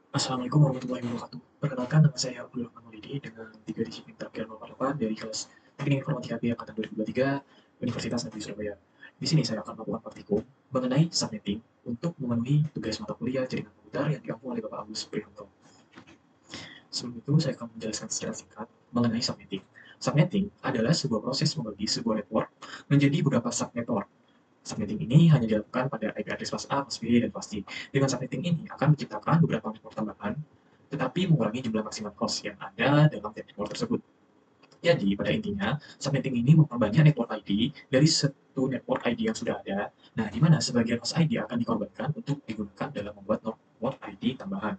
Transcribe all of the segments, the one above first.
Assalamualaikum warahmatullahi wabarakatuh. Perkenalkan, nama saya Abdul Rahman Maulidi dengan 3 disiplin terakhir nomor 8 dari kelas Teknik Informatika B angkatan 2023 Universitas Negeri Surabaya. Di sini saya akan melakukan praktikum mengenai subnetting untuk memenuhi tugas mata kuliah jaringan komputer yang diampu oleh Bapak Agus Prihanto. Sebelum itu, saya akan menjelaskan secara singkat mengenai subnetting. Subnetting adalah sebuah proses membagi sebuah network menjadi beberapa subnetwork. Subnetting ini hanya dilakukan pada IP address kelas A, kelas B, dan kelas C. Dengan subnetting ini akan menciptakan beberapa network tambahan, tetapi mengurangi jumlah maksimal host yang ada dalam tiap network tersebut. Jadi, pada intinya, subnetting ini memperbanyak network ID dari satu network ID yang sudah ada, nah di mana sebagian host ID akan dikorbankan untuk digunakan dalam membuat network ID tambahan.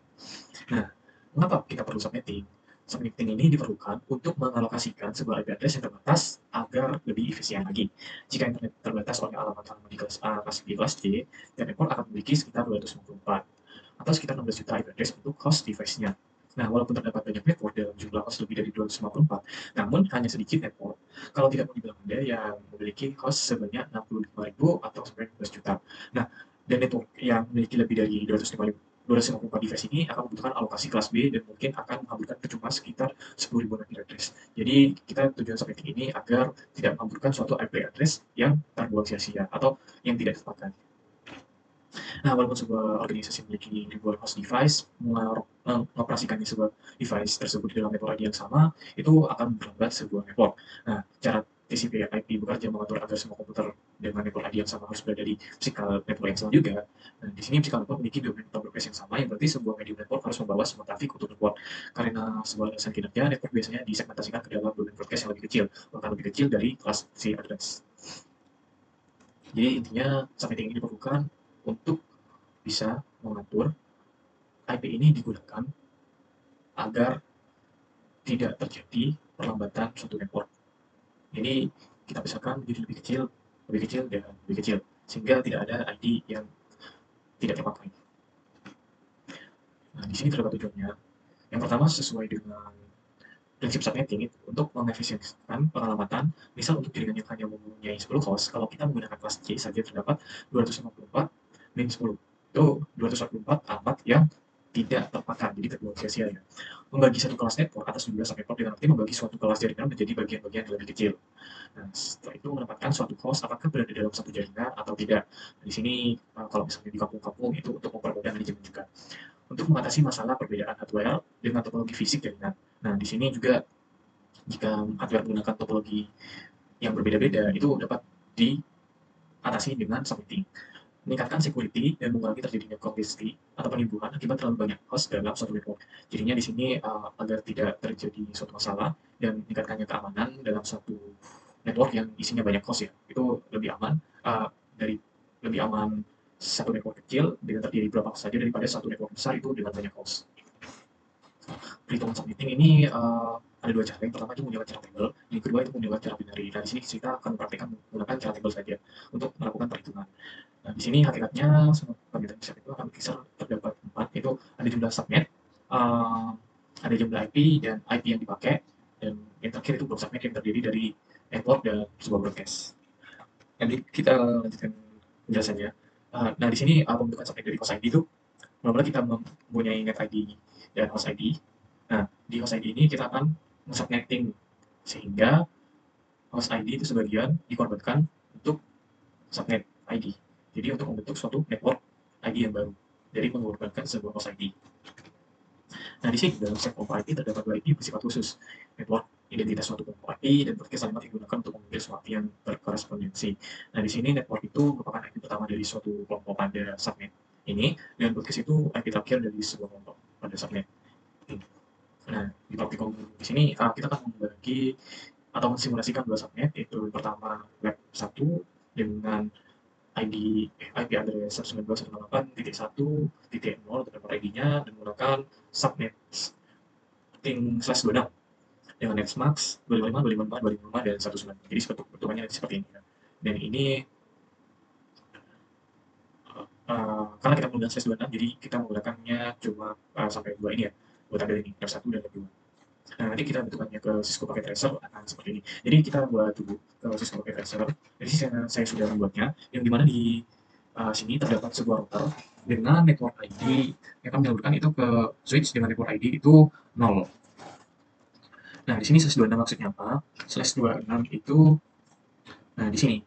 Nah, mengapa kita perlu subnetting? Subnetting ini diperlukan untuk mengalokasikan sebuah IP address yang terbatas agar lebih efisien lagi. Jika internet terbatas oleh alamat-alamat di kelas A, kelas B, kelas C, dan network akan memiliki sekitar 254 atau sekitar 16 juta IP address untuk host device-nya. Nah, walaupun terdapat banyak network dalam jumlah host lebih dari 254, namun hanya sedikit network, kalau tidak mau dibilang Anda, yang memiliki host sebanyak 65.000 atau sampai 12 juta. Nah, dan network yang memiliki lebih dari 254 device ini akan membutuhkan alokasi kelas B dan mungkin akan menghamburkan percuma sekitar 10.000 IP address. Jadi kita tujuan subnetting ini agar tidak menghamburkan suatu IP address yang terbuang sia-sia atau yang tidak terpakai. Nah, walaupun sebuah organisasi memiliki ribuan host device, mengoperasikannya sebuah device tersebut di dalam network ID yang sama, itu akan memperlambat sebuah network. Nah, cara TCP/IP bekerja mengatur agar semua komputer dengan network ID yang sama harus berada di physical network yang sama juga. Nah, di sini physical network memiliki domain atau broadcast yang sama, yang berarti sebuah medium network harus membawa semua traffic untuk network. Karena sebuah alasan kinerja, network biasanya disegmentasikan ke dalam domain broadcast yang lebih kecil, bahkan lebih kecil dari kelas C address. Jadi intinya subnetting ini diperlukan untuk bisa mengatur IP ini digunakan agar tidak terjadi perlambatan suatu network. Jadi kita pisahkan menjadi lebih kecil, dan lebih kecil, sehingga tidak ada ID yang tidak terpakai. Nah, di sini terdapat tujuannya. Yang pertama, sesuai dengan prinsip subnetting itu untuk mengefisiensikan pengalamatan, misal untuk jaringan yang hanya mempunyai 10 host, kalau kita menggunakan kelas C saja terdapat 254 min 10. Itu 244 alamat yang tidak terpakai, jadi terbuang sia-sia ya. Membagi satu kelas network atas jumlah subnetwork dengan arti membagi suatu kelas jaringan menjadi bagian-bagian yang lebih kecil. Nah, setelah itu menempatkan suatu host apakah berada dalam satu jaringan atau tidak. Nah, di sini kalau misalnya di kampung-kampung itu untuk mempermudah manajemen juga. Untuk mengatasi masalah perbedaan hardware dengan topologi fisik jaringan. Nah, di sini juga jika hardware menggunakan topologi yang berbeda-beda itu dapat diatasi dengan subnetting. Meningkatkan security dan mengurangi terjadinya complexity atau penimbunan akibat terlalu banyak host dalam suatu network. Jadinya di sini agar tidak terjadi suatu masalah dan meningkatkannya keamanan dalam suatu network yang isinya banyak host ya, itu lebih aman dari lebih aman satu network kecil dengan terdiri berapa host saja daripada satu network besar itu dengan banyak host. Perhitungan subnetting ini ada dua cara. Yang pertama itu menggunakan cara table, yang kedua itu menggunakan cara binary. Nah, di sini kita akan mempraktikkan menggunakan cara table saja untuk melakukan perhitungan. Nah, di sini hakikatnya semua parameter set itu akan berkisar terdapat 4, itu ada jumlah subnet, uh, ada jumlah IP dan IP yang dipakai, dan yang terakhir itu block subnet yang terdiri dari network dan sebuah broadcast. Jadi kita lanjutkan penjelasannya. Nah, di sini pembentukan subnet dari host ID itu, mula-mula kita mempunyai net ID dan host ID. Nah, di host ID ini kita akan subnetting sehingga host ID itu sebagian dikorbankan untuk subnet ID. Jadi untuk membentuk suatu network ID yang baru dari mengorbankan sebuah host ID. Nah, di sini dalam set kelompok IP terdapat dua IP bersifat khusus, network identitas suatu kelompok IP dan broadcast alamat yang digunakan untuk memanggil suatu IP yang berkorespondensi. Nah, di sini network itu merupakan IP pertama dari suatu kelompok pada subnet ini, dan broadcast itu IP terakhir dari sebuah kelompok pada subnet. Nah, di praktikum di sini kita akan membagi atau mensimulasikan dua subnet, yaitu pertama web 1 dengan IP address 192.168.1.0 terdapat ID-nya dan menggunakan subnet ting slash 26 dengan nextmax 255, 255, 255 dan 19. Jadi bentukannya seperti ini. Dan ini karena kita menggunakan slash 26, jadi kita menggunakannya cuma sampai dua ini ya, buat tanda ini, F1 dan F2. Nah, nanti kita bentukannya ke Cisco Packet Tracer akan seperti ini. Jadi kita buat dulu ke Cisco Packet Tracer. Jadi saya sudah membuatnya, yang dimana di sini terdapat sebuah router dengan network ID yang akan menyalurkan itu ke switch dengan network ID itu 0. Nah, di sini /26 maksudnya apa? /26 itu, nah di sini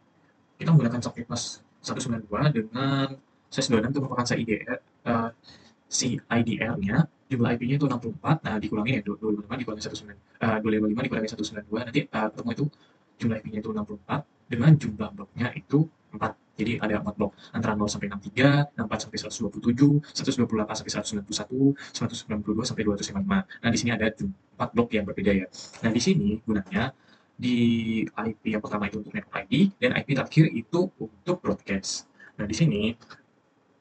kita menggunakan socket bus 192 dengan /26 itu merupakan CIDR-nya, jumlah IP-nya itu 64, nah dikurangin ya 255 dikurangi 255 dikurangi 192, nanti ketemu itu jumlah IP-nya itu 64 dengan jumlah bloknya itu 4. Jadi ada 4 blok antara 0 sampai 63, 64 sampai 127, 128 sampai 191, 192 sampai 255. Nah, di sini ada 4 blok yang berbeda ya. Nah, di sini gunanya di IP yang pertama itu untuk network ID dan IP terakhir itu untuk broadcast. Nah, di sini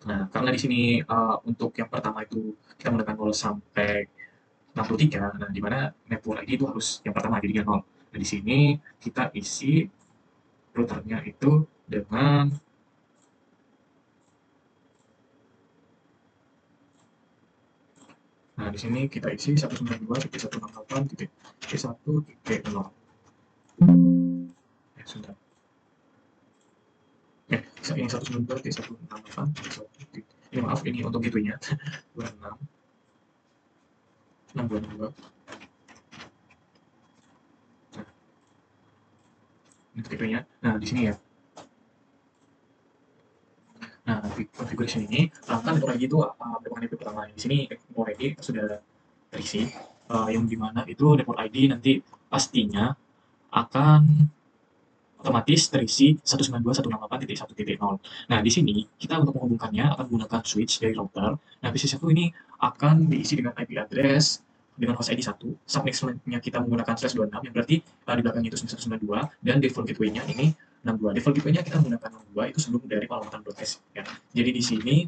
karena di sini untuk yang pertama itu kita menggunakan 0 sampai 63, nah di mana network ID itu harus yang pertama jadinya 0. Nah, di sini kita isi routernya itu dengan nah di sini kita isi 192.168.1.0. Ya, sudah. Ini 192.168.1. Ini maaf, ini untuk gateway-nya. 26 622. Nah, ini untuk gateway-nya. Nah, di sini ya. Nah, configuration ini, kan network ID itu merupakan IP pertama. Di sini network ID sudah terisi, yang dimana itu network ID nanti pastinya akan otomatis terisi 192.168.1.0. Nah, di sini kita untuk menghubungkannya akan menggunakan switch dari router. Nah, PC1 ini akan diisi dengan IP address dengan host ID 1, subnextnya kita menggunakan /26, yang berarti di belakangnya itu 192, dan default gateway-nya ini 62. Default gateway-nya kita menggunakan 62 itu sebelum dari pengamatan broadcast ya. Jadi di sini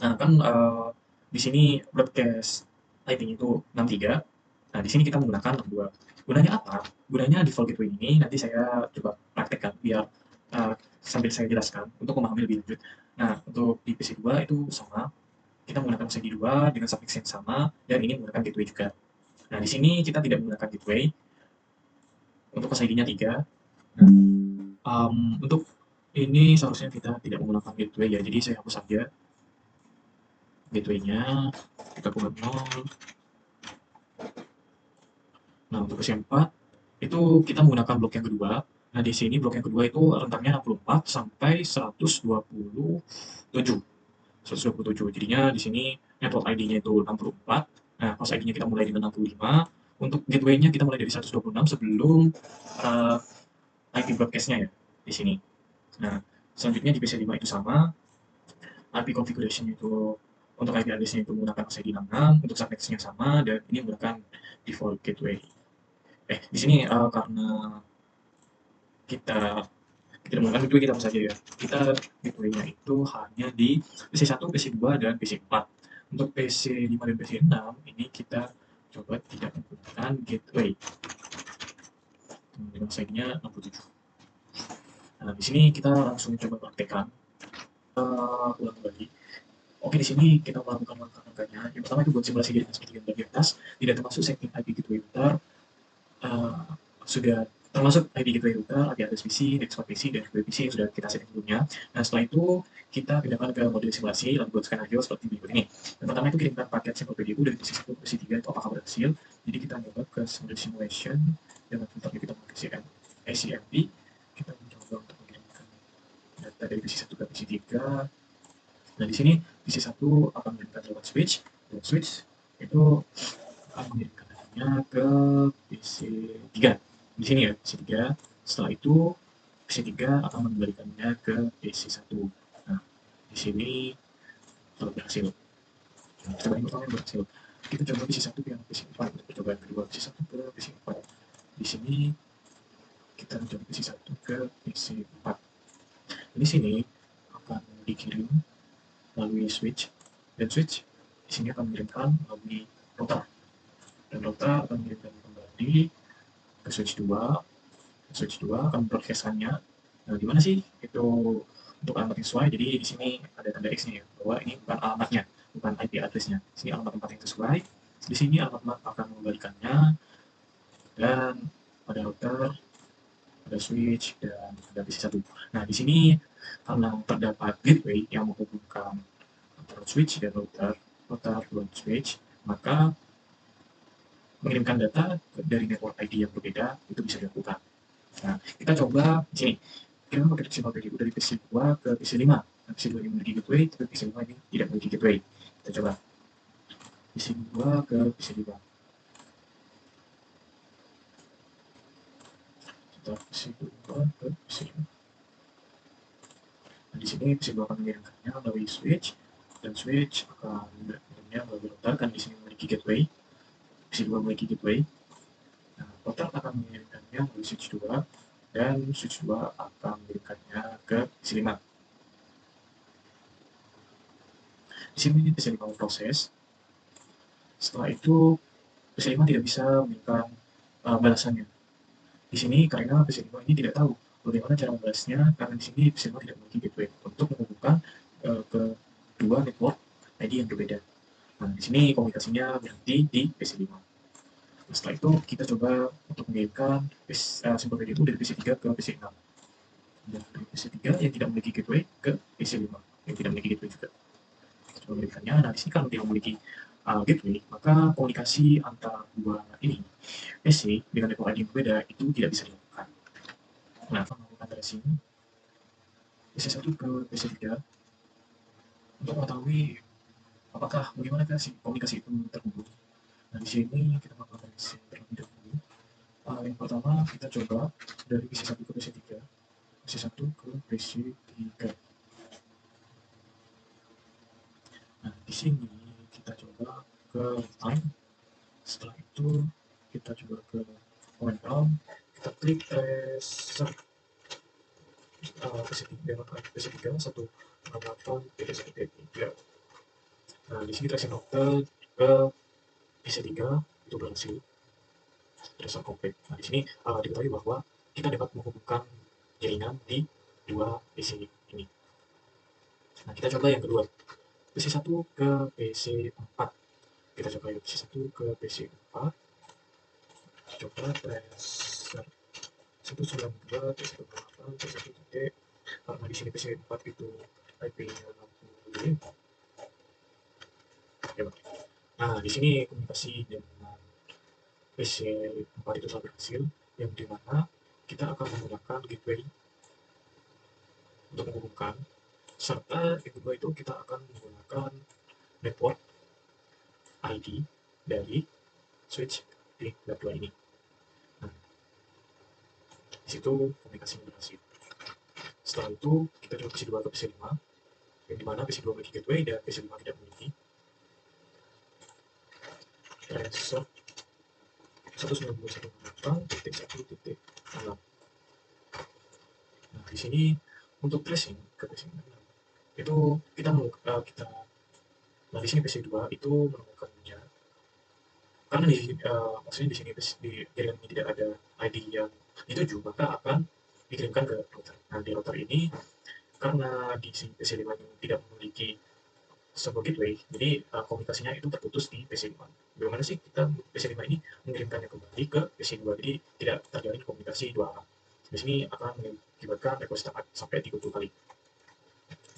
kan di sini broadcast IP-nya itu 63. Nah, di sini kita menggunakan 62. Gunanya apa? Gunanya default gateway ini nanti saya coba praktekkan biar sambil saya jelaskan untuk memahami lebih lanjut. Nah, untuk di PC2 itu sama, kita menggunakan host ID 2 dengan suffix yang sama, dan ini menggunakan gateway juga. Nah, di sini kita tidak menggunakan gateway, untuk host ID-nya 3. Nah, untuk ini seharusnya kita tidak menggunakan gateway ya, jadi saya hapus saja gateway-nya, kita buat 0. Nah, untuk versi 4, itu kita menggunakan blok yang kedua. Nah, di sini blok yang kedua itu rentangnya 64 sampai 127. 127. Jadinya di sini network ID-nya itu 64. Nah, host ID-nya kita mulai dengan 65. Untuk gateway-nya kita mulai dari 126 sebelum IP broadcast-nya ya, di sini. Nah, selanjutnya di PC5 itu sama. IP configuration itu untuk IP address-nya itu menggunakan host ID 66, untuk subnetnya sama, dan ini menggunakan default gateway. Di sini karena kita tidak menggunakan gateway, kita saja ya. Kita gateway-nya itu hanya di PC1, PC2, dan PC4. Untuk PC5 dan PC6 ini kita coba tidak menggunakan gateway. Dengan ID-nya 67. Nah, di sini kita langsung coba praktekkan. Ulang kembali. Oke, di sini kita melakukan langkah-langkahnya. Yang pertama itu buat simulasi jaringan seperti yang di atas, tidak termasuk setting IP gateway router, sudah termasuk IP gateway router, IP address PC, network PC, dan gateway PC yang sudah kita setting sebelumnya. Nah, setelah itu kita pindahkan ke mode simulasi, lalu buat skenario seperti berikut ini. Yang pertama itu kirimkan paket sampel PDU dari PC1 ke PC3 itu apakah berhasil. Jadi kita coba ke mode simulation dengan filternya kita menggunakan ACMP. Kita mencoba untuk mengirimkan data dari PC1 ke PC3. Nah, di sini PC1 akan mengirimkan lewat switch, dan switch itu akan mengirimkan datanya ke PC3. Di sini ya, PC3. Setelah itu PC3 akan mengembalikannya ke PC1. Nah, di sini telah berhasil. Percobaan pertama yang berhasil. Kita coba PC1 ke PC4 untuk percobaan kedua, PC1 ke PC4. Di sini kita mencoba PC1 ke PC4. Di sini akan dikirim melalui switch, dan switch di sini akan mengirimkan melalui router, dan router akan mengirimkan kembali ke switch 2. Switch 2 akan broadcast-nya. Nah, di mana sih itu untuk alamat yang sesuai? Jadi di sini ada tanda X-nya ya, bahwa ini bukan alamatnya, bukan IP address-nya. Di sini alamat tempat yang sesuai. Di sini alamat akan mengembalikannya, dan pada router, ada switch, dan ada PC1. Nah, di sini karena terdapat gateway yang menghubungkan root switch dan root switch, maka mengirimkan data dari network ID yang berbeda itu bisa dilakukan. Nah, kita coba di sini. Kita pakai maksimal value dari PC2 ke PC5. Nah, PC2 ini memiliki gateway, tapi PC5 ini tidak memiliki gateway. Kita coba PC2 ke PC5. Kita PC2 ke PC5. Nah, di sini PC2 akan mengirimkannya melalui switch, dan switch akan mengirimnya melalui router, kan di sini memiliki gateway. PC2 memiliki gateway. Nah, router akan mengirimkannya melalui switch 2, dan switch 2 akan mengirimkannya ke PC5. Di sini PC5 memproses. Setelah itu PC5 tidak bisa mengirimkan balasannya. Di sini karena PC5 ini tidak tahu bagaimana cara membalasnya, karena di sini PC5 tidak memiliki gateway untuk menghubungkan ke dua network ID yang berbeda. Nah, di sini komunikasinya berhenti di PC5. Nah, setelah itu kita coba untuk mengirimkan sampel video itu dari PC3 ke PC6. Dan dari PC3 yang tidak memiliki gateway ke PC5 yang tidak memiliki gateway juga. Kita coba mengirimkannya. Nah, di sini kalau tidak memiliki gateway, maka komunikasi antara dua ini PC dengan network ID yang berbeda itu tidak bisa dilakukan. Nah, melakukan tracing PC1 ke PC3 untuk mengetahui apakah bagaimana sih komunikasi itu terhubung. Nah, di sini kita melakukan tracing terlebih dahulu. Yang pertama kita coba dari PC1 ke PC3, PC1 ke PC3. Nah, di sini kita coba ke time. Setelah itu kita coba ke command prompt, kita klik tracer PC3 168 PT1.3. Nah, di sini tracing router ke PC3 itu berhasil tracer komplit. Nah, di sini diketahui bahwa kita dapat menghubungkan jaringan di dua PC ini. Nah, kita coba yang kedua, PC1 ke PC4. Kita coba ya, PC1 ke PC4. Coba tracer 192 T168 T1.3, karena di sini PC4 itu IP-nya 65. Ya, nah, di sini komunikasi dengan PC4 itu telah berhasil, yang dimana kita akan menggunakan gateway untuk menghubungkan, serta yang kedua itu kita akan menggunakan network ID dari switch di lab 2 ini. Nah, di situ komunikasi berhasil. Setelah itu kita coba PC2 ke PC5, yang dimana PC2 memiliki gateway dan PC5 tidak memiliki. Tracer 192.168.1.6. Nah, di sini untuk tracing ke PC6 itu nah, di sini PC2 itu menemukannya karena maksudnya di sini di jaringan ini tidak ada ID yang dituju, maka akan dikirimkan ke router. Nah, di router ini karena di PC5 ini tidak memiliki sebuah gateway, jadi komunikasinya itu terputus di PC5. Bagaimana sih kita PC5 ini mengirimkannya kembali ke PC2, jadi tidak terjalin komunikasi dua arah. Di sini akan mengakibatkan request sampai 30 kali.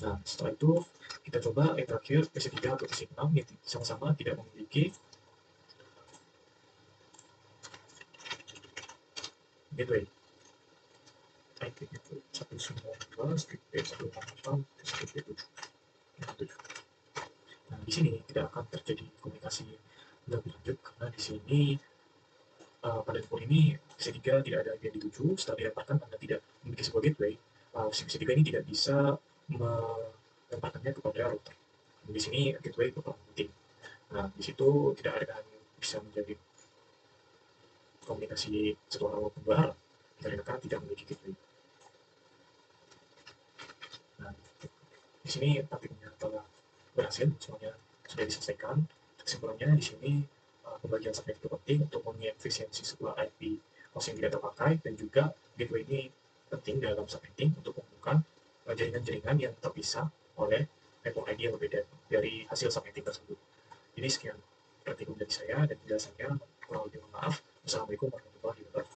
Nah, setelah itu kita coba yang terakhir PC3 ke PC6 yang sama-sama tidak memiliki gateway. IP itu 192.168.1.7. Nah, di sini tidak akan terjadi komunikasi lebih lanjut karena di sini pada network ini PC3 tidak ada yang dituju. Setelah dilemparkan karena tidak memiliki sebuah gateway, PC3 ini tidak bisa melemparkannya kepada router. Di sini gateway berperan penting. Nah, di situ tidak ada yang bisa menjadi komunikasi satu arah maupun dua arah dikarenakan tidak memiliki gateway. Nah, di sini praktiknya telah berhasil, semuanya sudah diselesaikan. Kesimpulannya di sini pembagian subnet itu penting untuk mengefisiensi sebuah IP host yang tidak terpakai, dan juga gateway ini penting dalam subnetting untuk menghubungkan jaringan-jaringan yang terpisah oleh network ID yang berbeda dari hasil subnetting tersebut. Jadi sekian praktikum dari saya dan penjelasannya, kurang lebih mohon maaf. Wassalamualaikum warahmatullahi wabarakatuh.